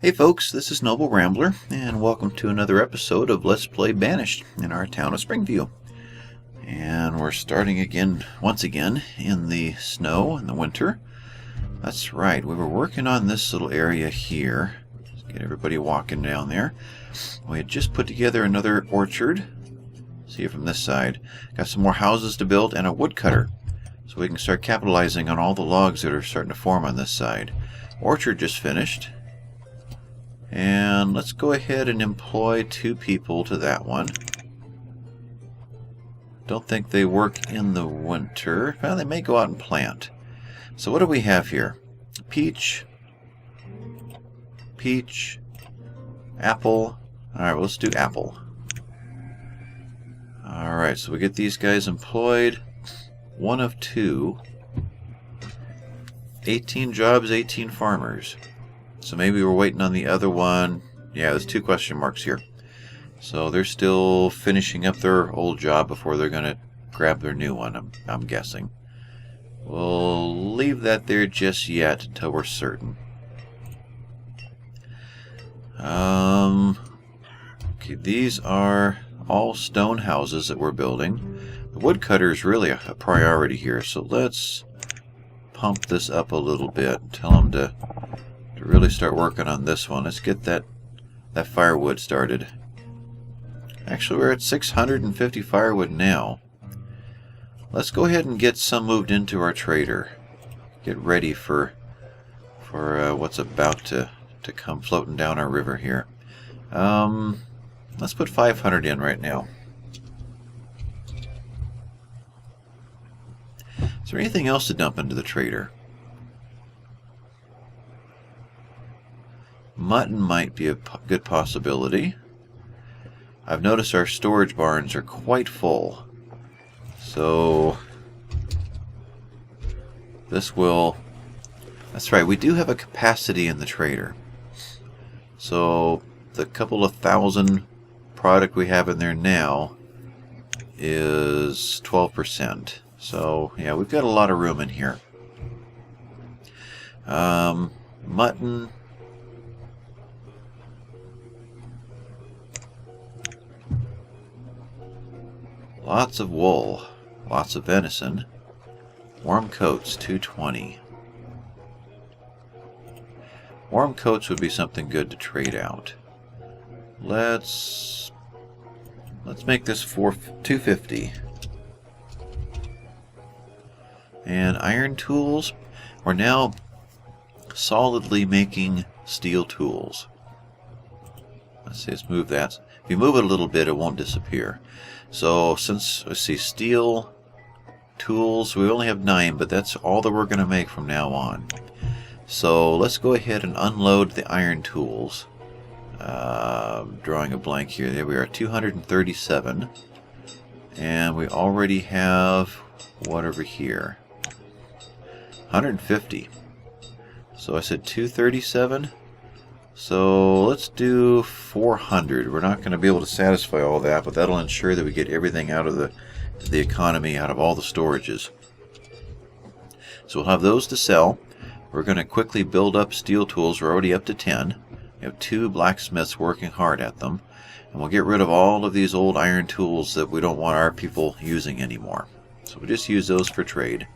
Hey folks, this is Noble Rambler, and welcome to another episode of Let's Play Banished in our town of Springview. And we're starting again, once again, in the snow in the winter. That's right, we were working on this little area here. Let's get everybody walking down there. We had just put together another orchard. See it from this side. Got some more houses to build and a woodcutter, so we can start capitalizing on all the logs that are starting to form on this side. Orchard just finished. And let's go ahead and employ 2 people to that one. Don't think they work in the winter. Well, they may go out and plant. So what do we have here? Peach. Peach. Apple. Alright, well, let's do apple. Alright, so we get these guys employed. 1 of 2. 18 jobs, 18 farmers. So maybe we're waiting on the other one. Yeah, there's 2 question marks here. So they're still finishing up their old job before they're going to grab their new one, I'm guessing. We'll leave that there just yet until we're certain. Okay, these are all stone houses that we're building. The woodcutter is really a priority here, so let's pump this up a little bit. Tell them to really start working on this one. Let's get that firewood started. Actually, we're at 650 firewood now. Let's go ahead and get some moved into our trader. Get ready for what's about to come floating down our river here. Let's put 500 in right now. Is there anything else to dump into the trader? Mutton might be a good possibility. I've noticed our storage barns are quite full. So this will... That's right, we do have a capacity in the trader. So the couple of thousand product we have in there now is 12%. So yeah, we've got a lot of room in here. Mutton... Lots of wool, lots of venison, warm coats, 220. Warm coats would be something good to trade out. Let's make this 250. And iron tools, we're now solidly making steel tools. Let's move that. If you move it a little bit, it won't disappear. So since, let's see, steel tools, we only have 9, but that's all that we're going to make from now on. So let's go ahead and unload the iron tools. Drawing a blank here. There we are, 237. And we already have, what over here? 150. So I said 237. So let's do 400. We're not going to be able to satisfy all that, but that'll ensure that we get everything out of the economy, out of all the storages. So we'll have those to sell. We're going to quickly build up steel tools. We're already up to 10. We have 2 blacksmiths working hard at them. And we'll get rid of all of these old iron tools that we don't want our people using anymore. So we'll just use those for trade.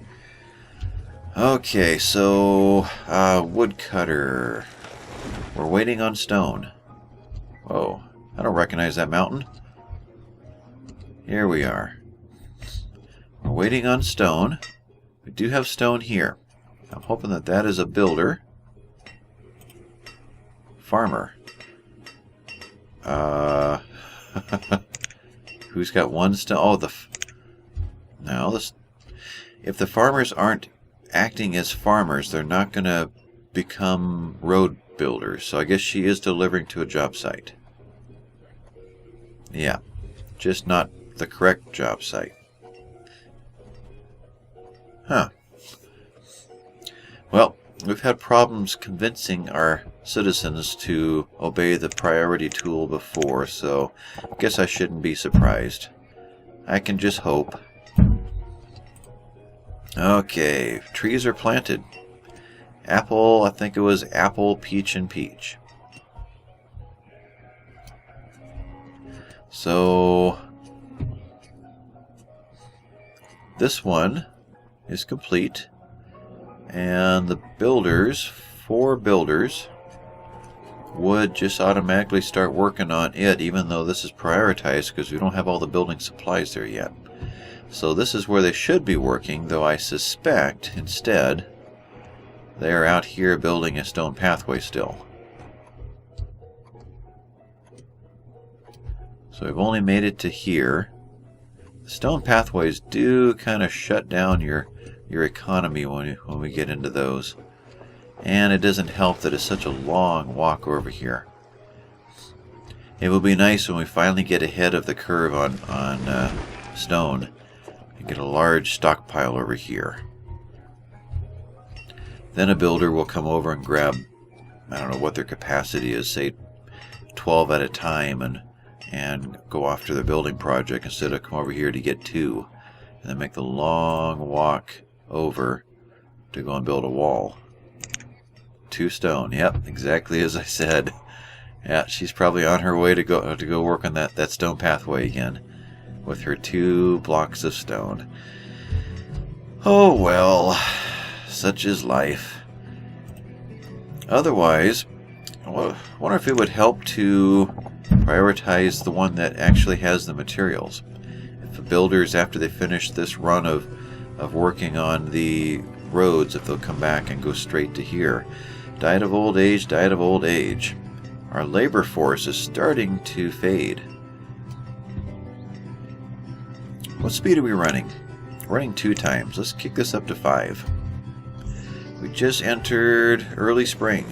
Okay, so woodcutter. We're waiting on stone. Whoa, I don't recognize that mountain. Here we are. We're waiting on stone. We do have stone here. I'm hoping that that is a builder. Farmer. Who's got 1 stone? Oh, no, if the farmers aren't acting as farmers, they're not going to become road builders, so I guess she is delivering to a job site. Yeah, just not the correct job site. Huh. Well, we've had problems convincing our citizens to obey the priority tool before, so I guess I shouldn't be surprised. I can just hope. Okay, trees are planted. Apple, I think it was apple, peach, and peach. So this one is complete, and the builders, 4 builders, would just automatically start working on it, even though this is prioritized because we don't have all the building supplies there yet. So this is where they should be working, though I suspect instead they are out here building a stone pathway still. So we've only made it to here. The stone pathways do kind of shut down your economy when we get into those. And it doesn't help that it's such a long walk over here. It will be nice when we finally get ahead of the curve on stone and get a large stockpile over here. Then a builder will come over and grab, I don't know what their capacity is, say 12 at a time, and go off to their building project instead of come over here to get 2 and then make the long walk over to go and build a wall. 2 stone. Yep, exactly as I said. Yeah, she's probably on her way to go work on that stone pathway again with her 2 blocks of stone. Oh well, such is life. Otherwise, I wonder if it would help to prioritize the one that actually has the materials. If the builders, after they finish this run of working on the roads, if they'll come back and go straight to here. Died of old age, died of old age. Our labor force is starting to fade. What speed are we running? Running 2 times. Let's kick this up to 5. We just entered early spring.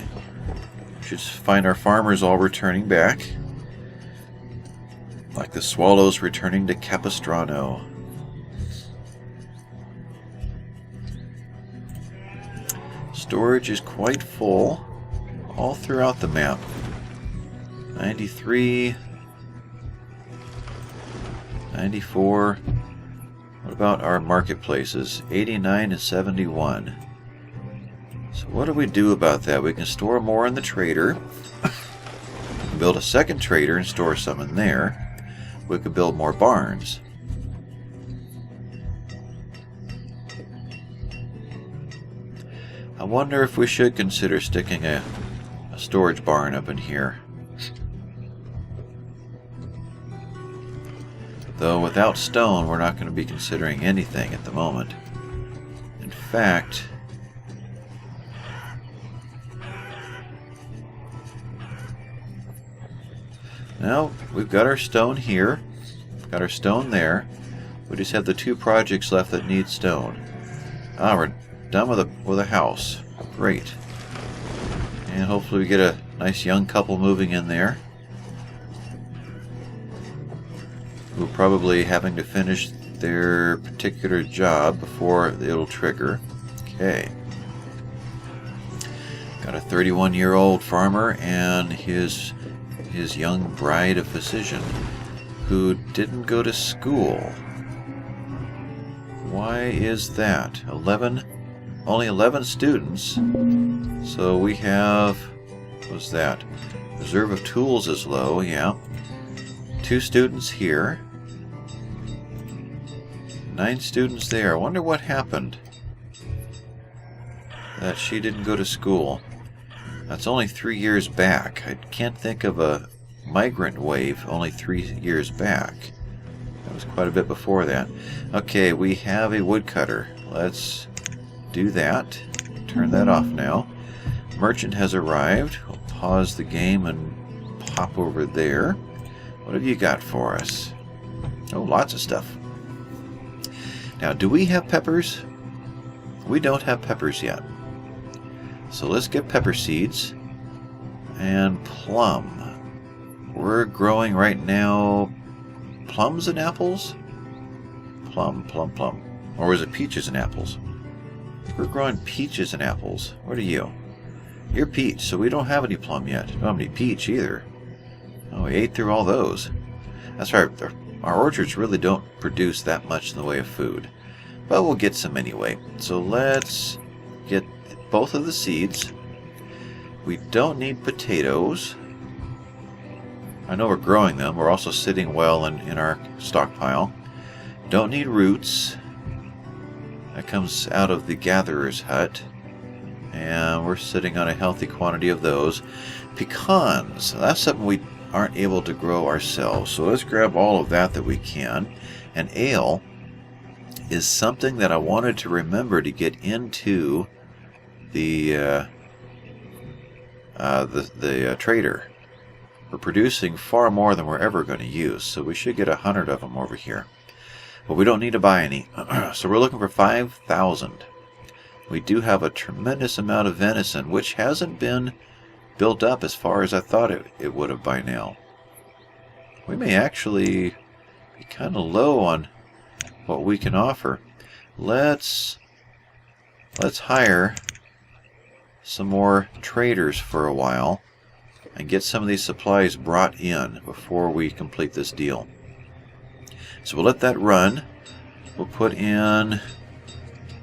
Should find our farmers all returning back. Like the swallows returning to Capistrano. Storage is quite full all throughout the map. 93, 94. What about our marketplaces? 89 and 71. So what do we do about that? We can store more in the trader. We can build a second trader and store some in there. We could build more barns. I wonder if we should consider sticking a storage barn up in here. Though without stone, we're not going to be considering anything at the moment. In fact, now we've got our stone here, got our stone there. We just have the 2 projects left that need stone. Ah, we're done with a house. Great. And hopefully we get a nice young couple moving in there. Who are probably having to finish their particular job before it'll trigger. Okay. Got a 31-year-old farmer and his young bride, a physician, who didn't go to school. Why is that? Only 11 students. So we have, what's that? Reserve of tools is low, yeah. 2 students here. 9 students there. I wonder what happened that she didn't go to school. That's only 3 years back. I can't think of a migrant wave only 3 years back. That was quite a bit before that. Okay, we have a woodcutter. Let's do that. Turn that off now. Merchant has arrived. We'll pause the game and pop over there. What have you got for us? Oh, lots of stuff. Now, do we have peppers? We don't have peppers yet. So let's get pepper seeds. And plum. We're growing right now plums and apples? Plum. Or is it peaches and apples? We're growing peaches and apples. What are you? You're peach, so we don't have any plum yet. We don't have any peach either. Oh, we ate through all those. That's right. Our orchards really don't produce that much in the way of food. But we'll get some anyway. So let's get both of the seeds. We don't need potatoes. I know we're growing them. We're also sitting well in our stockpile. Don't need roots. That comes out of the gatherer's hut. And we're sitting on a healthy quantity of those. Pecans. That's something we aren't able to grow ourselves. So let's grab all of that we can. And ale is something that I wanted to remember to get into the trader. We're producing far more than we're ever going to use, so we should get 100 of them over here. But we don't need to buy any. So we're looking for 5,000. We do have a tremendous amount of venison, which hasn't been built up as far as I thought it would have by now. We may actually be kind of low on what we can offer. Let's hire some more traders for a while and get some of these supplies brought in before we complete this deal. So we'll let that run. We'll put in,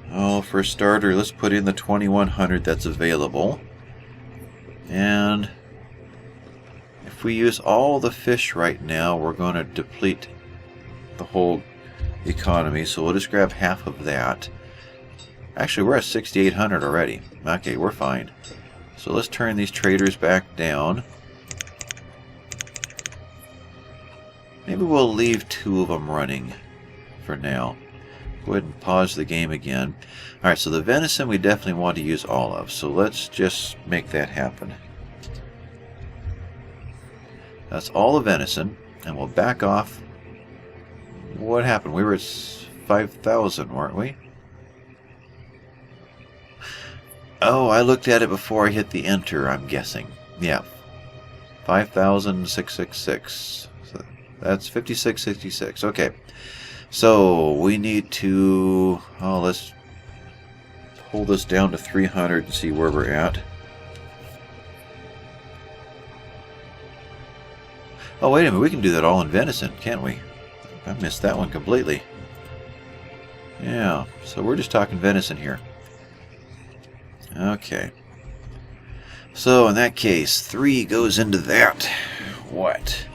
for a starter, let's put in the 2,100 that's available. And if we use all the fish right now, we're going to deplete the whole economy. So we'll just grab half of that. Actually, we're at 6,800 already. Okay, we're fine. So let's turn these traders back down. Maybe we'll leave 2 of them running for now. Go ahead and pause the game again. Alright, so the venison we definitely want to use all of. So let's just make that happen. That's all the venison. And we'll back off. What happened? We were at 5,000, weren't we? Oh, I looked at it before I hit the enter, I'm guessing. Yeah. 5,666. So that's 5666. Okay. So we need to... let's pull this down to 300 and see where we're at. Oh, wait a minute. We can do that all in venison, can't we? I missed that one completely. Yeah. So we're just talking venison here. Okay. So in that case, 3 goes into that. What?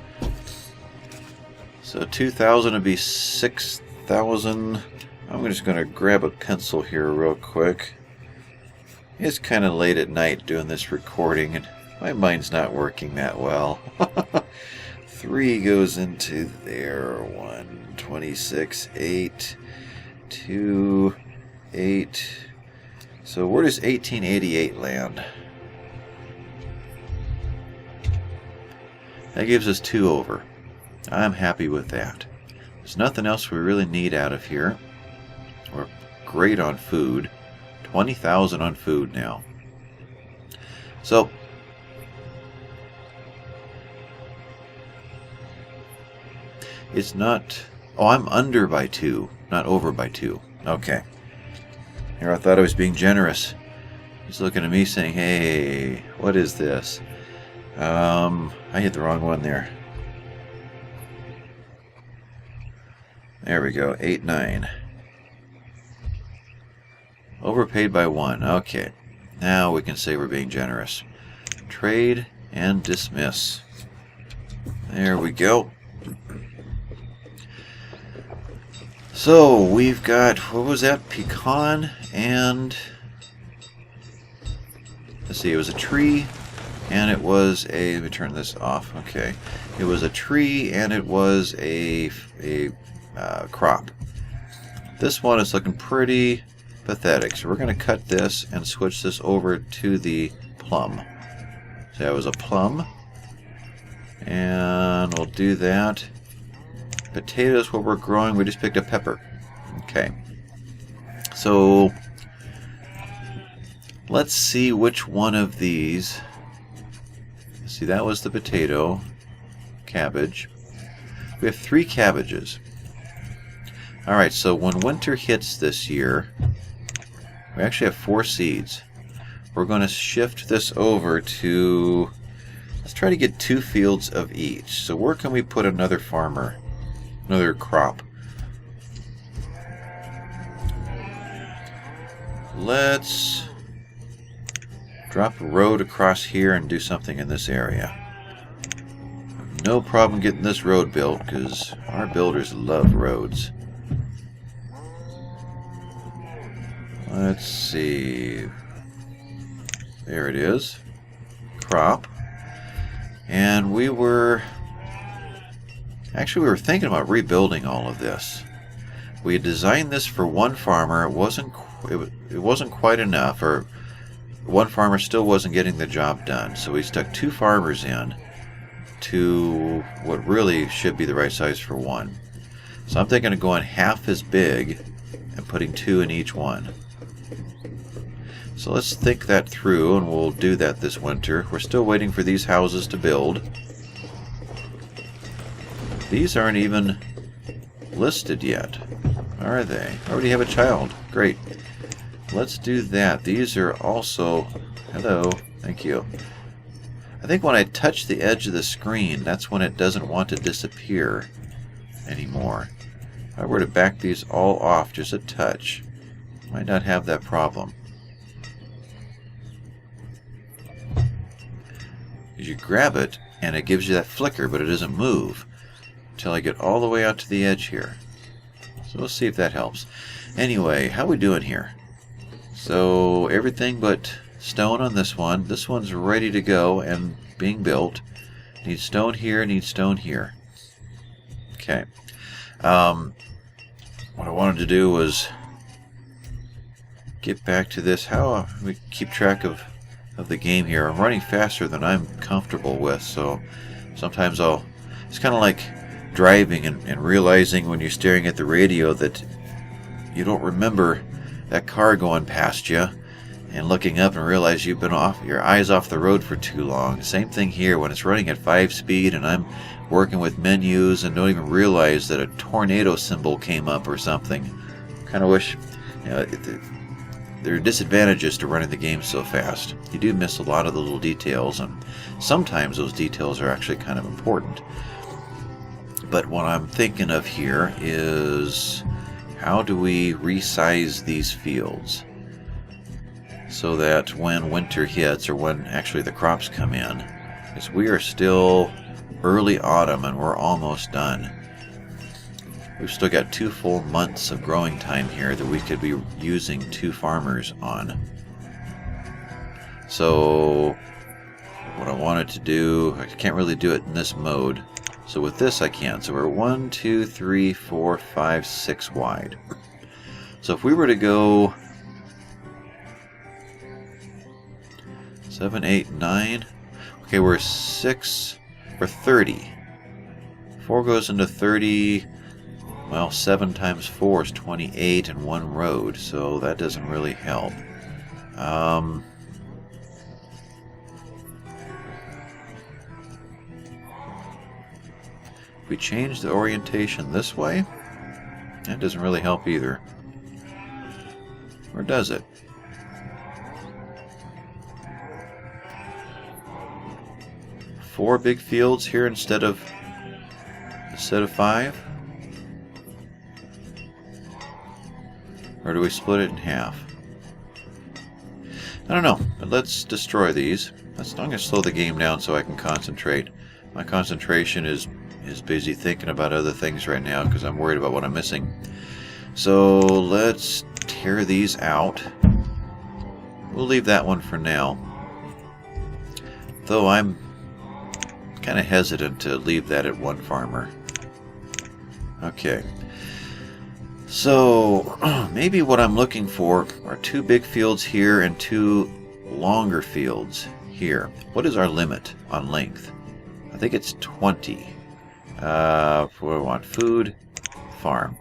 So 2,000 would be 6,000. I'm just going to grab a pencil here real quick. It's kind of late at night doing this recording, and my mind's not working that well. 3 goes into there. 1, 26, 8, 2, 8. So where does 1888 land? That gives us 2 over. I'm happy with that. There's nothing else we really need out of here. We're great on food. 20,000 on food now. So it's not... Oh, I'm under by 2, not over by 2. Okay. Here, I thought I was being generous. He's looking at me saying, hey, what is this? I hit the wrong one there. There we go, 8-9. Overpaid by 1. Okay. Now we can say we're being generous. Trade and dismiss. There we go. So we've got, what was that? Pecan and, let's see, it was a tree and it was a, let me turn this off. Okay. It was a tree and it was a crop. This one is looking pretty pathetic. So we're going to cut this and switch this over to the plum. So that was a plum. And we'll do that. Potatoes, what we're growing, we just picked a pepper. Okay. So let's see which one of these. See, that was the potato. Cabbage. We have 3 cabbages. Alright, so when winter hits this year, we actually have 4 seeds. We're going to shift this over to, let's try to get 2 fields of each. So where can we put another farmer? Another crop. Let's drop a road across here and do something in this area. no problem getting this road built because our builders love roads. Let's see. There it is. Crop. And we were thinking about rebuilding all of this. We had designed this for one farmer. It wasn't quite enough, or one farmer still wasn't getting the job done. So we stuck 2 farmers in to what really should be the right size for one. So I'm thinking of going half as big and putting 2 in each one. So let's think that through, and we'll do that this winter. We're still waiting for these houses to build. These aren't even listed yet, are they? I already have a child. Great. Let's do that. These are also... Hello. Thank you. I think when I touch the edge of the screen, that's when it doesn't want to disappear anymore. If I were to back these all off just a touch, I might not have that problem. You grab it, and it gives you that flicker, but it doesn't move until I get all the way out to the edge here. So we'll see if that helps. Anyway, how we doing here? So everything but stone on this one. This one's ready to go and being built. Need stone here, need stone here. Okay. What I wanted to do was get back to this. How we keep track of the game here. I'm running faster than I'm comfortable with, so sometimes it's kind of like driving and realizing when you're staring at the radio that you don't remember that car going past you, and looking up and realize you've been your eyes off the road for too long. Same thing here when it's running at 5 speed and I'm working with menus and don't even realize that a tornado symbol came up or something. Kind of wish, there are disadvantages to running the game so fast. You do miss a lot of the little details, and sometimes those details are actually kind of important. But what I'm thinking of here is, how do we resize these fields so that when winter hits, or when actually the crops come in, because we are still early autumn and we're almost done. We've still got 2 full months of growing time here that we could be using 2 farmers on. So what I wanted to do, I can't really do it in this mode. So with this I can. So we're 1, 2, 3, 4, 5, 6 wide. So if we were to go 7, 8, 9. Okay, we're 30. 4 goes into 30. Well, 7 times 4 is 28 in one road, so that doesn't really help. If we change the orientation this way, that doesn't really help either. Or does it? Four big fields here instead of 5? Or do we split it in half? I don't know, but let's destroy these. I'm going to slow the game down so I can concentrate. My concentration is busy thinking about other things right now because I'm worried about what I'm missing. So let's tear these out. We'll leave that one for now. Though I'm kind of hesitant to leave that at 1 farmer. Okay. So maybe what I'm looking for are 2 big fields here and 2 longer fields here. What is our limit on length? I think it's 20. What do I want? Food, farm.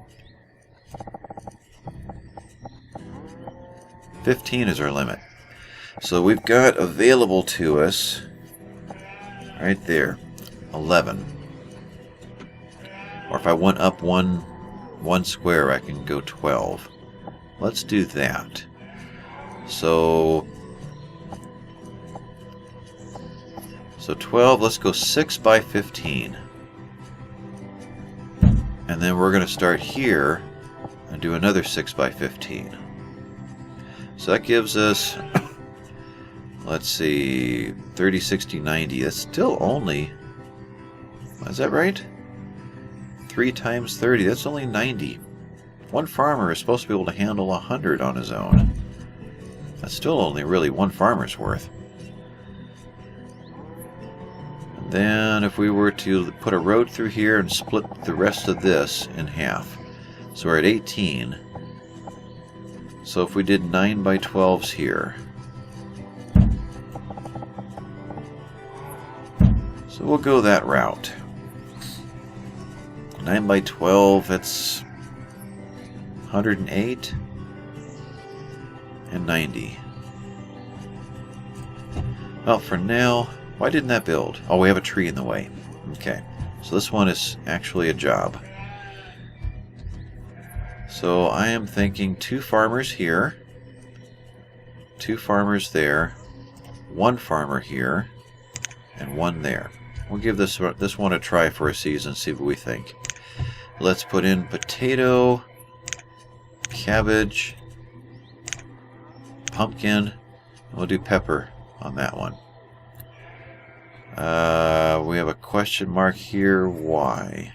15 is our limit. So we've got available to us right there 11. Or if I went up one square, I can go 12. Let's do that. So 12, let's go 6 by 15. And then we're going to start here and do another 6 by 15. So that gives us, let's see, 30, 60, 90. That's still only Is that right? 3 times 30, that's only 90. One farmer is supposed to be able to handle 100 on his own. That's still only really one farmer's worth. And then if we were to put a road through here and split the rest of this in half. So we're at 18. So if we did 9 by 12s here. So we'll go that route. 9 by 12, that's 108 and 90. Well, for now, why didn't that build? Oh, we have a tree in the way. Okay, so this one is actually a job. So I am thinking 2 farmers here, 2 farmers there, 1 farmer here, and 1 there. We'll give this one a try for a season, see what we think. Let's put in potato, cabbage, pumpkin, and we'll do pepper on that one. We have a question mark here. Why?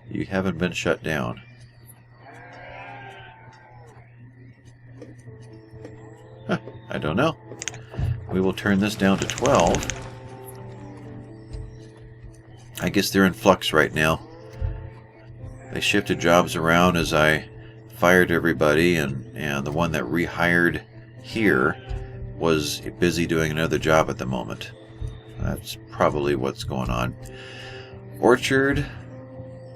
You haven't been shut down. Huh, I don't know. We will turn this down to 12. I guess they're in flux right now. They shifted jobs around as I fired everybody, and the one that rehired here was busy doing another job at the moment. That's probably what's going on. Orchard,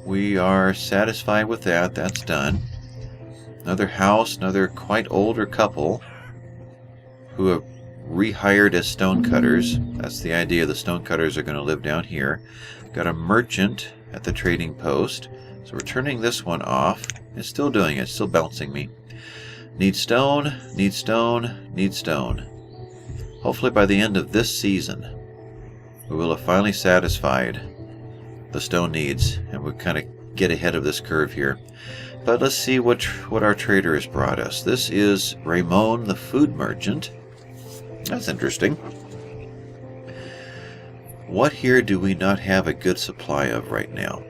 we are satisfied with that. That's done. Another house, another quite older couple who have rehired as stonecutters. That's the idea. The stonecutters are going to live down here. Got a merchant at the trading post. So we're turning this one off. It's still doing it. It's still bouncing me. Need stone, need stone, need stone. Hopefully by the end of this season, we will have finally satisfied the stone needs, and we'll kind of get ahead of this curve here. But let's see what our trader has brought us. This is Ramon, the food merchant. That's interesting. What here do we not have a good supply of right now?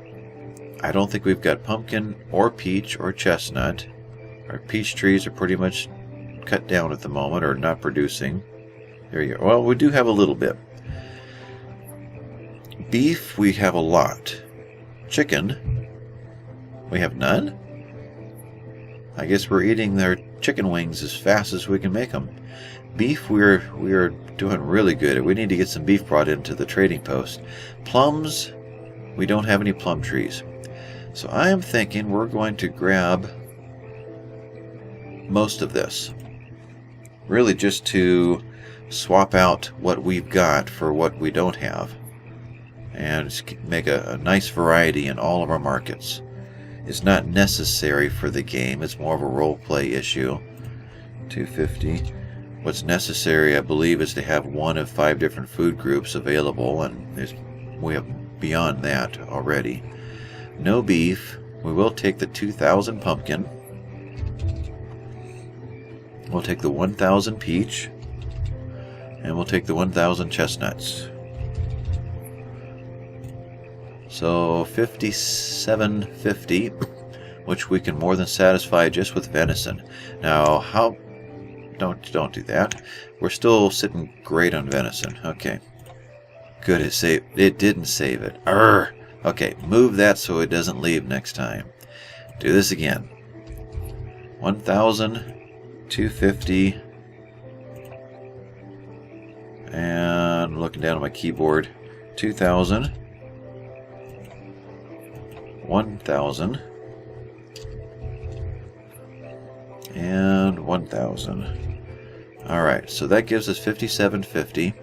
I don't think we've got pumpkin or peach or chestnut. Our peach trees are pretty much cut down at the moment, or not producing. There you go. Well, we do have a little bit. Beef, we have a lot. Chicken, we have none. I guess we're eating their chicken wings as fast as we can make them. Beef, we are doing really good. We need to get some beef brought into the trading post. Plums, we don't have any plum trees. So I am thinking we're going to grab most of this. Really just to swap out what we've got for what we don't have. And make a nice variety in all of our markets. It's not necessary for the game. It's more of a role-play issue. 250. What's necessary, I believe, is to have 1 of 5 different food groups available, and we have beyond that already. No beef. We will take the 2,000 pumpkin. We'll take the 1,000 peach. And we'll take the 1,000 chestnuts. So 57.50, which we can more than satisfy just with venison. Now, how... Don't do that. We're still sitting great on venison. Okay. Good, it didn't save it. Arrgh. Okay, move that so it doesn't leave next time. Do this again. 1,000, 250, and looking down at my keyboard, 2,000, 1,000, and 1,000. Alright, so that gives us 57.50.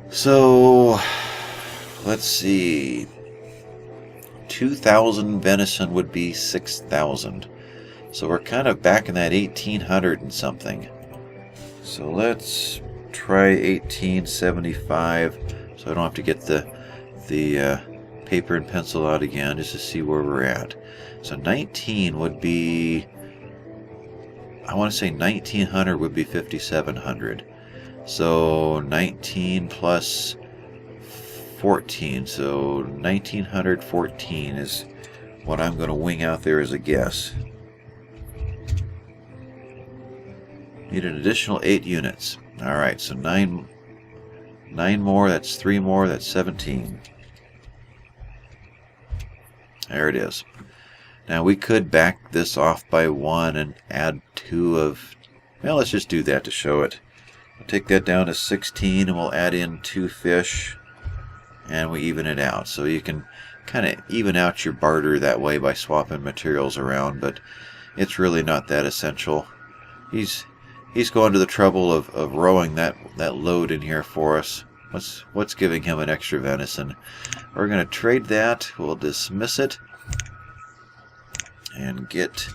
So, let's see. 2,000 venison would be 6,000. So we're kind of back in that 1,800 and something. So let's try 1,875, so I don't have to get the paper and pencil out again, just to see where we're at. So 19 would be... I want to say 1,900 would be 5,700. So 19 plus 14, so 1914 is what I'm going to wing out there as a guess. Need an additional 8 units. Alright, so 9 more, that's 3 more, that's 17. There it is. Now we could back this off by 1 and add 2 of... Well, let's just do that to show it. We'll take that down to 16 and we'll add in 2 fish and we even it out. So you can kind of even out your barter that way by swapping materials around, but it's really not that essential. He's going to the trouble of rowing that load in here for us. What's giving him an extra venison? We're going to trade that. We'll dismiss it and get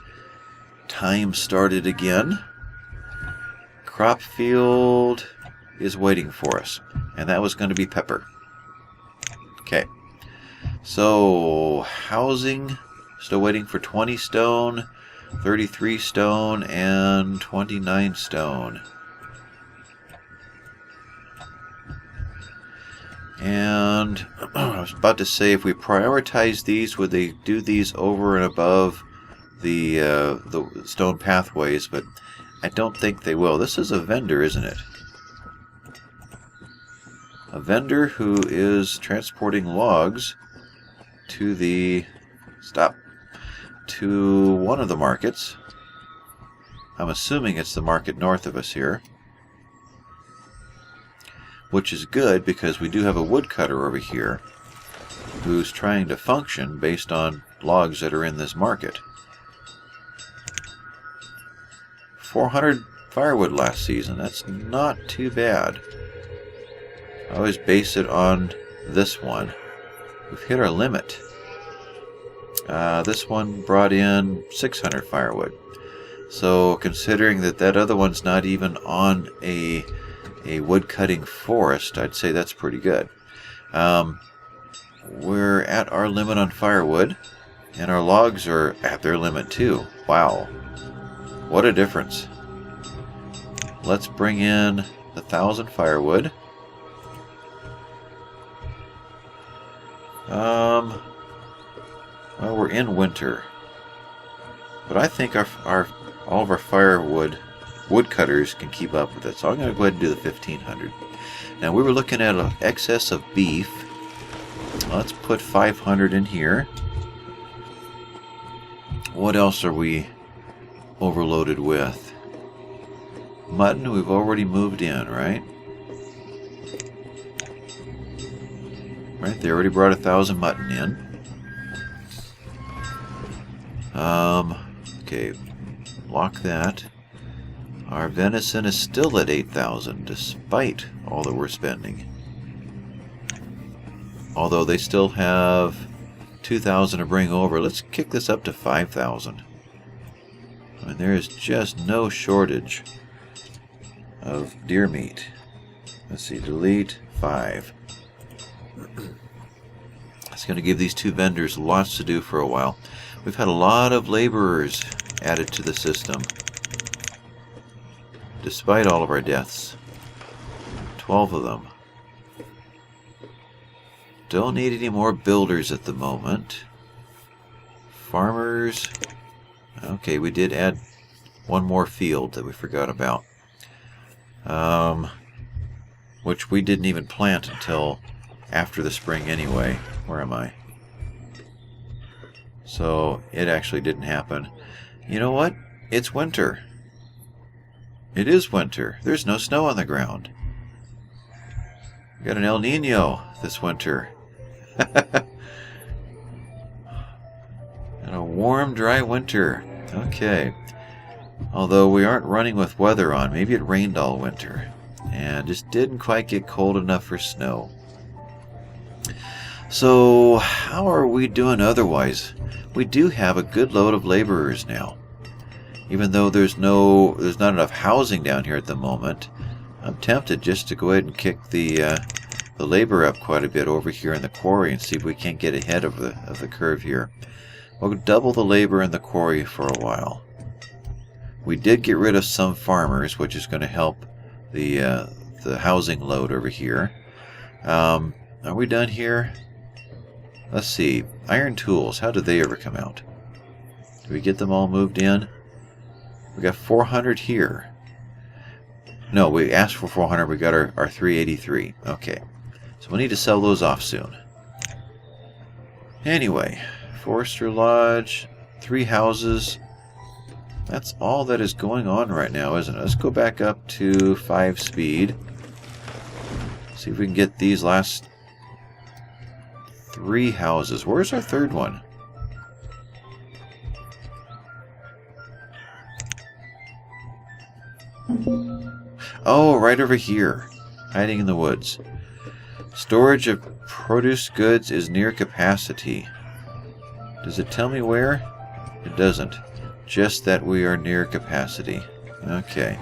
time started again. Crop field is waiting for us, and that was going to be pepper. Okay, so housing, still waiting for 20 stone, 33 stone, and 29 stone. And I was about to say, if we prioritize these, would they do these over and above the stone pathways? But I don't think they will. This is a vendor, isn't it? A vendor who is transporting logs to the... to one of the markets. I'm assuming it's the market north of us here. Which is good because we do have a woodcutter over here who's trying to function based on logs that are in this market. 400 firewood last season. That's not too bad. I always base it on this one. We've hit our limit. This one brought in 600 firewood. So considering that other one's not even on a wood cutting forest, I'd say that's pretty good. We're at our limit on firewood, and our logs are at their limit too. Wow, what a difference. Let's bring in 1,000 firewood. Well, we're in winter, but I think all of our firewood woodcutters can keep up with it, so I'm going to go ahead and do the 1,500. Now we were looking at an excess of beef. Let's put 500 in here. What else are we overloaded with? Mutton we've already moved in, right? Right, they already brought 1,000 mutton in. Okay, lock that. Our venison is still at 8,000 despite all that we're spending. Although they still have 2,000 to bring over. Let's kick this up to 5,000. I mean, there is just no shortage of deer meat. Let's see, delete 5. It's going to give these two vendors lots to do for a while. We've had a lot of laborers added to the system, despite all of our deaths. 12 of them. Don't need any more builders at the moment. Farmers. Okay, we did add one more field that we forgot about. Which we didn't even plant until after the spring anyway. Where am I? So it actually didn't happen. You know what? It's winter. It is winter. There's no snow on the ground. We got an El Nino this winter. And a warm, dry winter. Okay. Although we aren't running with weather on. Maybe it rained all winter and just didn't quite get cold enough for snow. So how are we doing otherwise? We do have a good load of laborers now. Even though there's not enough housing down here at the moment, I'm tempted just to go ahead and kick the labor up quite a bit over here in the quarry and see if we can't get ahead of the curve here. We'll double the labor in the quarry for a while. We did get rid of some farmers, which is going to help the housing load over here. Are we done here? Let's see. Iron tools. How did they ever come out? Did we get them all moved in? We got 400 here. No, we asked for 400. We got our 383. Okay. So we need to sell those off soon. Anyway, Forester Lodge, 3 houses. That's all that is going on right now, isn't it? Let's go back up to 5 speed. See if we can get these last 3 houses. Where's our 3rd one? Oh, right over here. Hiding in the woods. Storage of produce goods is near capacity. Does it tell me where? It doesn't. Just that we are near capacity. Okay.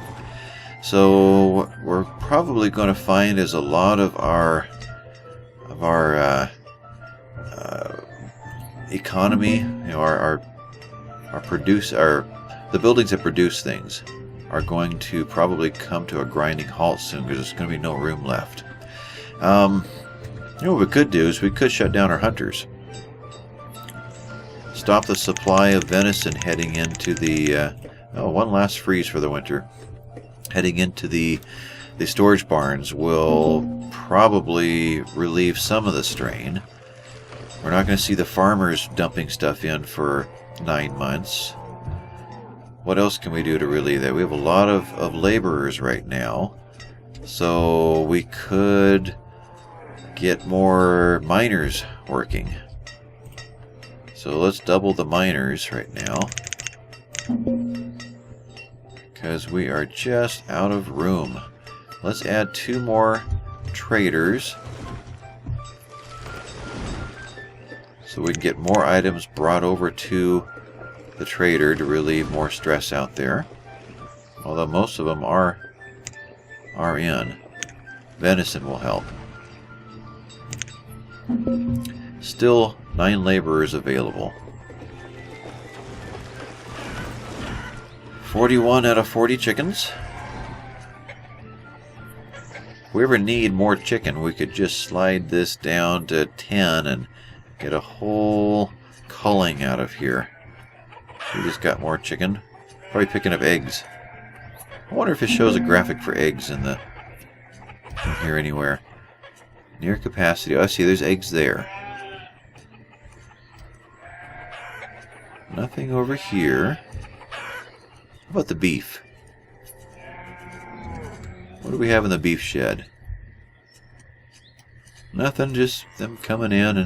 So what we're probably going to find is a lot of our economy, you know, the buildings that produce things are going to probably come to a grinding halt soon because there's going to be no room left. You know what we could do is we could shut down our hunters. Stop the supply of venison heading into the one last freeze for the winter. Heading into the storage barns will probably relieve some of the strain. We're not going to see the farmers dumping stuff in for 9 months. What else can we do to relieve that? We have a lot of laborers right now. So we could get more miners working. So let's double the miners right now. Because we are just out of room. Let's add 2 more traders. So we can get more items brought over to the trader to relieve more stress out there. Although most of them are in. Venison will help. Still 9 laborers available. 41 out of 40 chickens. If we ever need more chicken, we could just slide this down to 10 and get a whole culling out of here. We just got more chicken. Probably picking up eggs. I wonder if it shows a graphic for eggs in here anywhere. Near capacity. Oh, I see. There's eggs there. Nothing over here. How about the beef? What do we have in the beef shed? Nothing. Just them coming in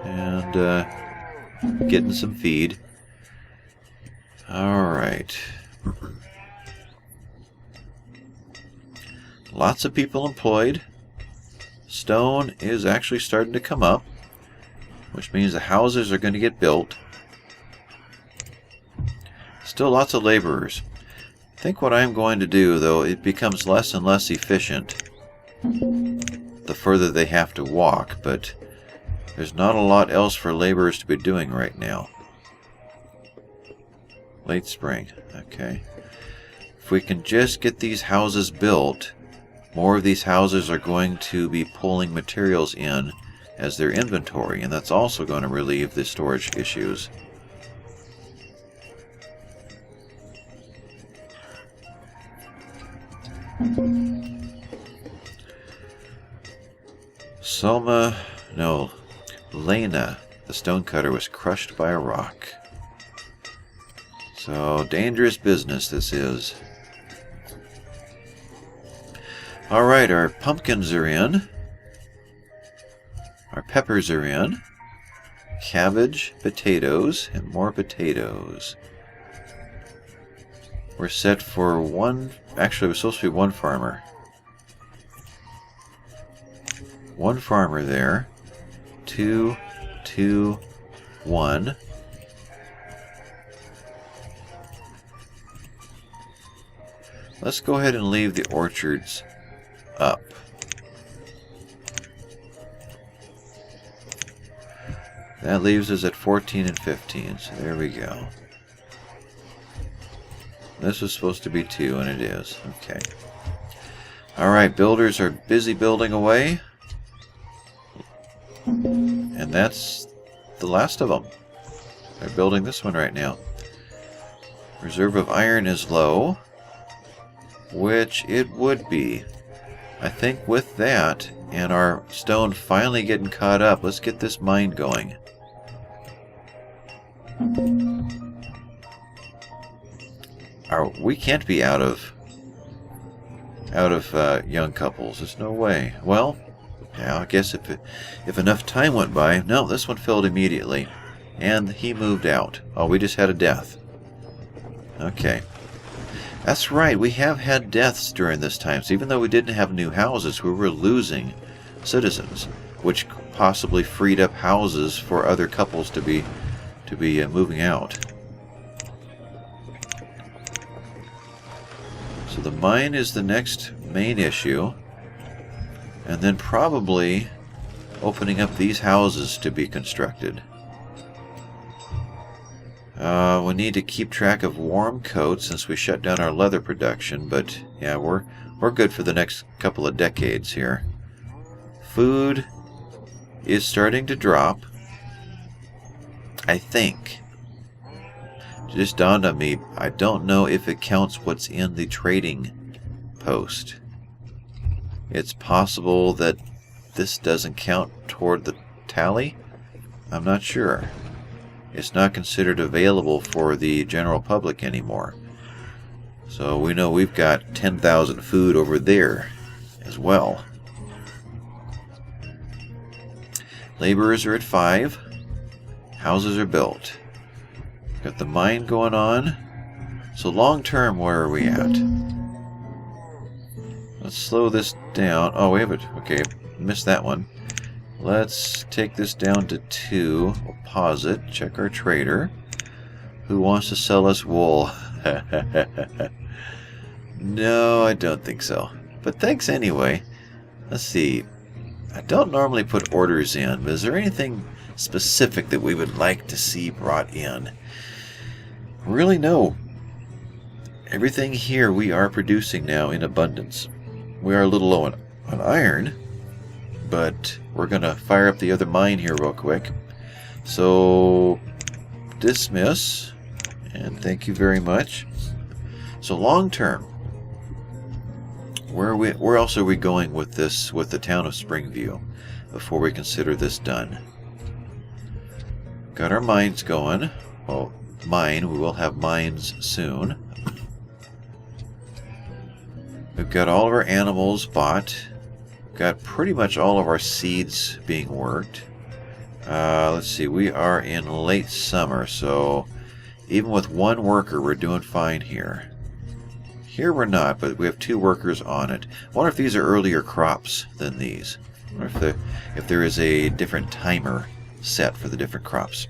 and getting some feed. Alright. Lots of people employed. Stone is actually starting to come up, which means the houses are going to get built. Still lots of laborers. I think what I'm going to do, though, it becomes less and less efficient the further they have to walk, but there's not a lot else for laborers to be doing right now. Late spring. Okay. If we can just get these houses built, more of these houses are going to be pulling materials in as their inventory, and that's also going to relieve the storage issues. Lena, the stonecutter, was crushed by a rock. So, dangerous business this is. Alright, our pumpkins are in. Our peppers are in. Cabbage, potatoes, and more potatoes. We're set for one... Actually, it was supposed to be one farmer. One farmer there. 2, 2, 1. Let's go ahead and leave the orchards up. That leaves us at 14 and 15, so there we go. This was supposed to be 2, and it is. Okay. Alright, builders are busy building away. And that's the last of them. They're building this one right now. Reserve of iron is low, which it would be. I think with that, and our stone finally getting caught up, let's get this mine going. We can't be out of young couples. There's no way. Well, yeah, I guess if enough time went by. No, this one filled immediately, and he moved out. Oh, we just had a death. Okay. That's right, we have had deaths during this time, so even though we didn't have new houses, we were losing citizens, which possibly freed up houses for other couples to be moving out. So the mine is the next main issue, and then probably opening up these houses to be constructed. We need to keep track of warm coats since we shut down our leather production, but yeah, we're good for the next couple of decades here. Food is starting to drop, I think. It just dawned on me, I don't know if it counts what's in the trading post. It's possible that this doesn't count toward the tally? I'm not sure. It's not considered available for the general public anymore. So we know we've got 10,000 food over there as well. Laborers are at 5. Houses are built. Got the mine going on. So long term, where are we at? Let's slow this down. Oh, we have it. Okay, missed that one. Let's take this down to 2. We'll pause it. Check our trader. Who wants to sell us wool? No, I don't think so. But thanks anyway. Let's see. I don't normally put orders in, but is there anything specific that we would like to see brought in? Really, no. Everything here we are producing now in abundance. We are a little low on iron, but we're going to fire up the other mine here real quick. So, dismiss, and thank you very much. So long term, where else are we going with this, with the town of Springview, before we consider this done? Got our mines going. Well, we will have mines soon. We've got all of our animals bought. Got pretty much all of our seeds being worked. Let's see, we are in late summer, so even with one worker, we're doing fine here. Here we're not, but we have 2 workers on it. I wonder if these are earlier crops than these. I wonder if there is a different timer set for the different crops.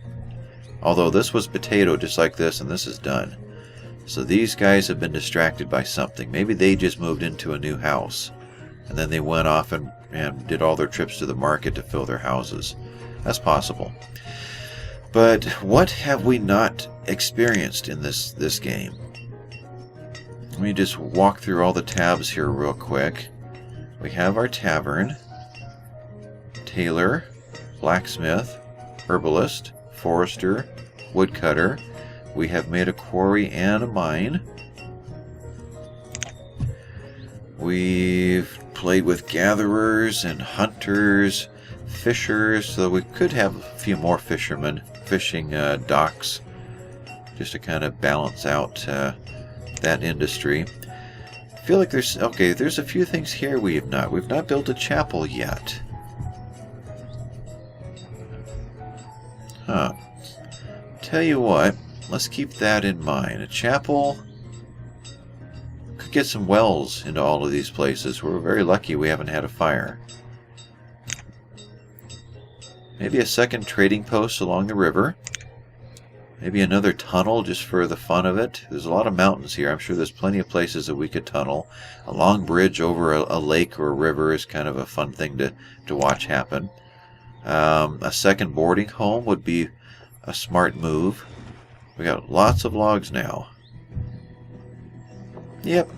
Although this was potato just like this, and this is done. So these guys have been distracted by something. Maybe they just moved into a new house, and then they went off and did all their trips to the market to fill their houses. That's possible. But what have we not experienced in this game? Let me just walk through all the tabs here real quick. We have our tavern, tailor, blacksmith, herbalist, forester, woodcutter. We have made a quarry and a mine. We've played with gatherers and hunters, fishers, so we could have a few more fishermen, fishing docks, just to kind of balance out that industry. I feel like there's a few things here we've not built a chapel yet. Huh. Tell you what, let's keep that in mind. A chapel could get some wells into all of these places. We're very lucky we haven't had a fire. Maybe a second trading post along the river. Maybe another tunnel just for the fun of it. There's a lot of mountains here. I'm sure there's plenty of places that we could tunnel. A long bridge over a lake or a river is kind of a fun thing to watch happen. A second boarding home would be a smart move. We got lots of logs now. Yep,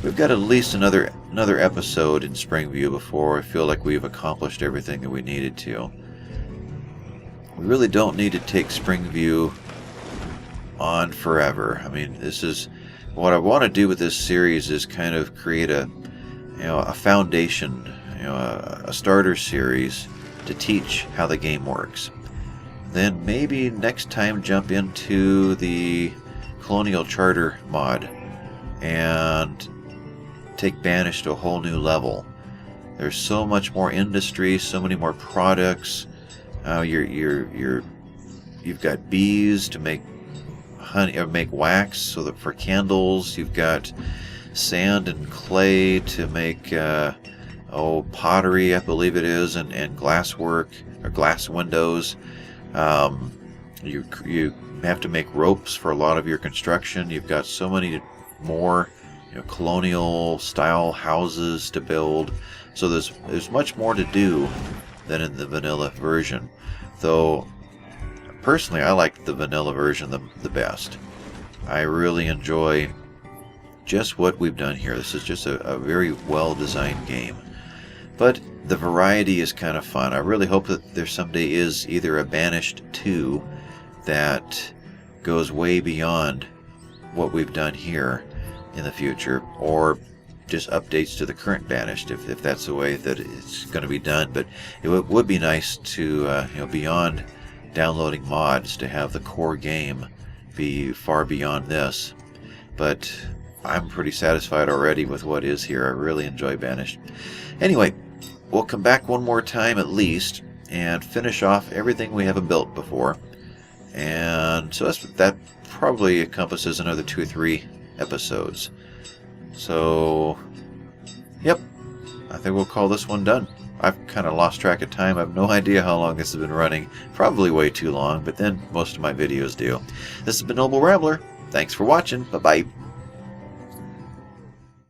we've got at least another episode in Springview before I feel like we've accomplished everything that we needed to. we really don't need to take Springview on forever. I mean, this is what I want to do with this series, is kind of create a foundation, a starter series to teach how the game works. Then maybe next time jump into the Colonial Charter mod and take Banished to a whole new level. There's so much more industry, so many more products. You've got bees to make honey or make wax, so that for candles. You've got sand and clay to make pottery, I believe it is, and glass work or glass windows. You have to make ropes for a lot of your construction. You've got so many more colonial style houses to build. So there's much more to do than in the vanilla version. Though personally, I like the vanilla version the best. I really enjoy just what we've done here. This is just a very well designed game. But the variety is kind of fun. I really hope that there someday is either a Banished 2 that goes way beyond what we've done here in the future, or just updates to the current Banished, if that's the way that it's going to be done. But it would be nice to, beyond downloading mods, to have the core game be far beyond this. But I'm pretty satisfied already with what is here. I really enjoy Banished. Anyway, we'll come back one more time at least and finish off everything we haven't built before. And so that probably encompasses another 2 or 3 episodes. So, yep, I think we'll call this one done. I've kind of lost track of time. I have no idea how long this has been running. Probably way too long, but then most of my videos do. This has been Noble Rambler. Thanks for watching. Bye-bye.